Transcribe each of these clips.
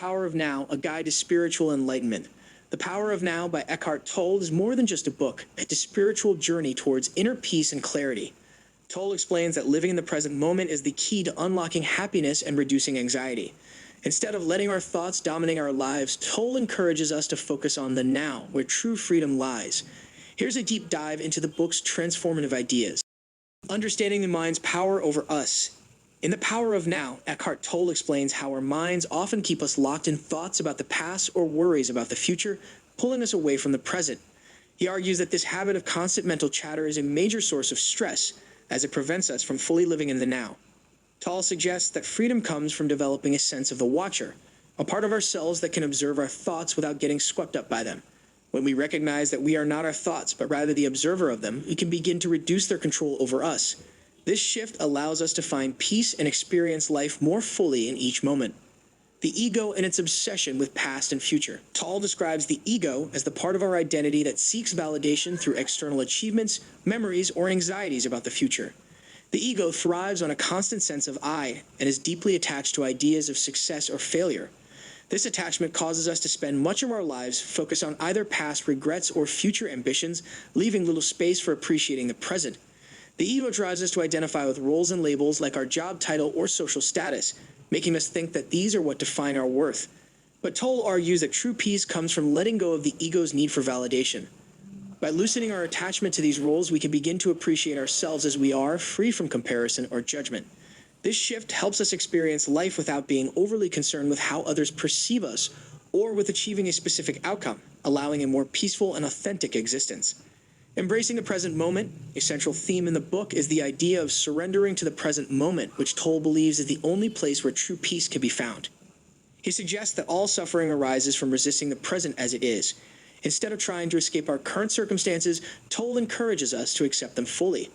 Power of Now, A Guide to Spiritual Enlightenment. The Power of Now by Eckhart Tolle is more than just a book. It's a spiritual journey towards inner peace and clarity. Tolle explains that living in the present moment is the key to unlocking happiness and reducing anxiety. Instead of letting our thoughts dominate our lives, Tolle encourages us to focus on the now, where true freedom lies. Here's a deep dive into the book's transformative ideas. Understanding the mind's power over us. In The Power of Now, Eckhart Tolle explains how our minds often keep us locked in thoughts about the past or worries about the future, pulling us away from the present. He argues that this habit of constant mental chatter is a major source of stress, as it prevents us from fully living in the now. Tolle suggests that freedom comes from developing a sense of the watcher, a part of ourselves that can observe our thoughts without getting swept up by them. When we recognize that we are not our thoughts, but rather the observer of them, we can begin to reduce their control over us. This shift allows us to find peace and experience life more fully in each moment. The ego and its obsession with past and future. Tolle describes the ego as the part of our identity that seeks validation through external achievements, memories, or anxieties about the future. The ego thrives on a constant sense of I and is deeply attached to ideas of success or failure. This attachment causes us to spend much of our lives focused on either past regrets or future ambitions, leaving little space for appreciating the present. The ego drives us to identify with roles and labels like our job title or social status, making us think that these are what define our worth. But Tolle argues that true peace comes from letting go of the ego's need for validation. By loosening our attachment to these roles, we can begin to appreciate ourselves as we are, free from comparison or judgment. This shift helps us experience life without being overly concerned with how others perceive us or with achieving a specific outcome, allowing a more peaceful and authentic existence. Embracing the present moment, a central theme in the book, is the idea of surrendering to the present moment, which Tolle believes is the only place where true peace can be found. He suggests that all suffering arises from resisting the present as it is. Instead of trying to escape our current circumstances, Tolle encourages us to accept them fully.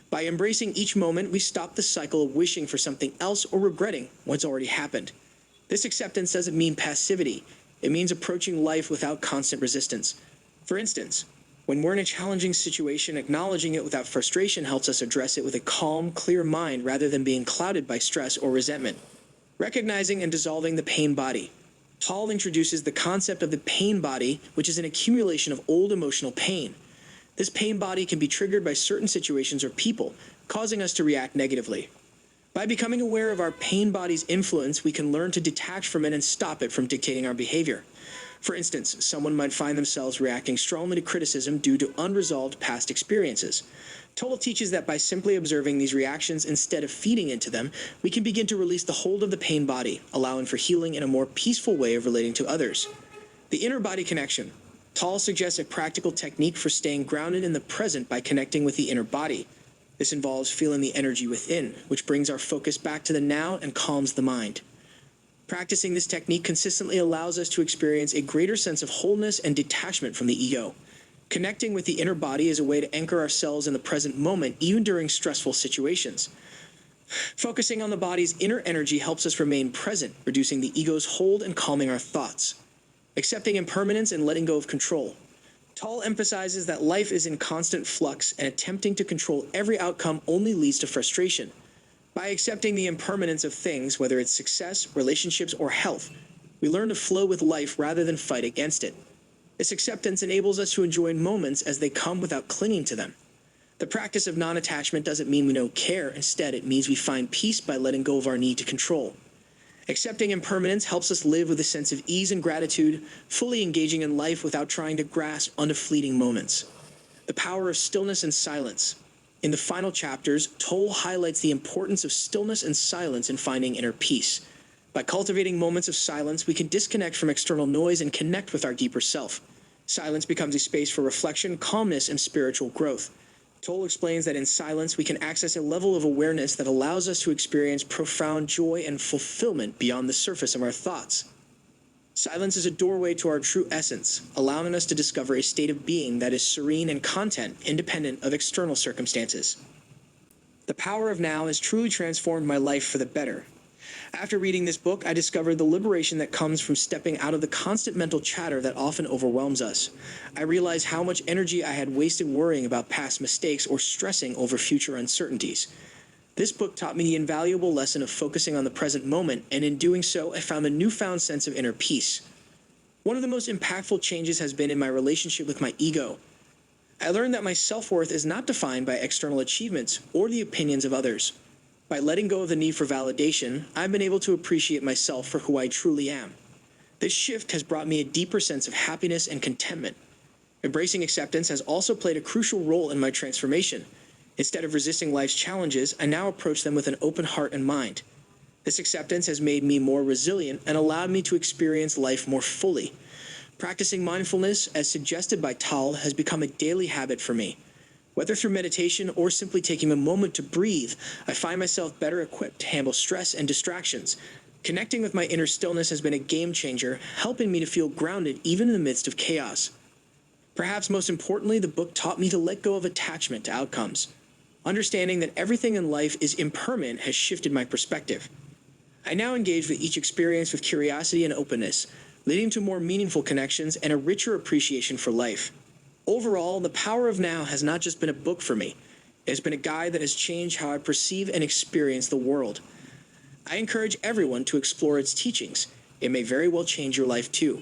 By embracing each moment, we stop the cycle of wishing for something else or regretting what's already happened. This acceptance doesn't mean passivity. It means approaching life without constant resistance. For instance, when we're in a challenging situation, acknowledging it without frustration helps us address it with a calm, clear mind rather than being clouded by stress or resentment. Recognizing and dissolving the pain body. Tolle introduces the concept of the pain body, which is an accumulation of old emotional pain. This pain body can be triggered by certain situations or people, causing us to react negatively. By becoming aware of our pain body's influence, we can learn to detach from it and stop it from dictating our behavior. For instance, someone might find themselves reacting strongly to criticism due to unresolved past experiences. Tolle teaches that by simply observing these reactions instead of feeding into them, we can begin to release the hold of the pain body, allowing for healing in a more peaceful way of relating to others. The inner body connection. Tolle suggests a practical technique for staying grounded in the present by connecting with the inner body. This involves feeling the energy within, which brings our focus back to the now and calms the mind. Practicing this technique consistently allows us to experience a greater sense of wholeness and detachment from the ego. Connecting with the inner body is a way to anchor ourselves in the present moment, even during stressful situations. Focusing on the body's inner energy helps us remain present, reducing the ego's hold and calming our thoughts. Accepting impermanence and letting go of control. Tolle emphasizes that life is in constant flux, and attempting to control every outcome only leads to frustration. By accepting the impermanence of things, whether it's success, relationships, or health, we learn to flow with life rather than fight against it. This acceptance enables us to enjoy moments as they come without clinging to them. The practice of non-attachment doesn't mean we don't care. Instead, it means we find peace by letting go of our need to control. Accepting impermanence helps us live with a sense of ease and gratitude, fully engaging in life without trying to grasp onto fleeting moments. The power of stillness and silence. In the final chapters, Tolle highlights the importance of stillness and silence in finding inner peace. By cultivating moments of silence, we can disconnect from external noise and connect with our deeper self. Silence becomes a space for reflection, calmness, and spiritual growth. Tolle explains that in silence, we can access a level of awareness that allows us to experience profound joy and fulfillment beyond the surface of our thoughts. Silence is a doorway to our true essence, allowing us to discover a state of being that is serene and content, independent of external circumstances. The Power of Now has truly transformed my life for the better. After reading this book, I discovered the liberation that comes from stepping out of the constant mental chatter that often overwhelms us. I realized how much energy I had wasted worrying about past mistakes or stressing over future uncertainties. This book taught me the invaluable lesson of focusing on the present moment, and in doing so, I found a newfound sense of inner peace. One of the most impactful changes has been in my relationship with my ego. I learned that my self-worth is not defined by external achievements or the opinions of others. By letting go of the need for validation, I've been able to appreciate myself for who I truly am. This shift has brought me a deeper sense of happiness and contentment. Embracing acceptance has also played a crucial role in my transformation. Instead of resisting life's challenges, I now approach them with an open heart and mind. This acceptance has made me more resilient and allowed me to experience life more fully. Practicing mindfulness, as suggested by Tolle, has become a daily habit for me. Whether through meditation or simply taking a moment to breathe, I find myself better equipped to handle stress and distractions. Connecting with my inner stillness has been a game changer, helping me to feel grounded even in the midst of chaos. Perhaps most importantly, the book taught me to let go of attachment to outcomes. Understanding that everything in life is impermanent has shifted my perspective. I now engage with each experience with curiosity and openness, leading to more meaningful connections and a richer appreciation for life. Overall, The Power of Now has not just been a book for me. It has been a guide that has changed how I perceive and experience the world. I encourage everyone to explore its teachings. It may very well change your life too.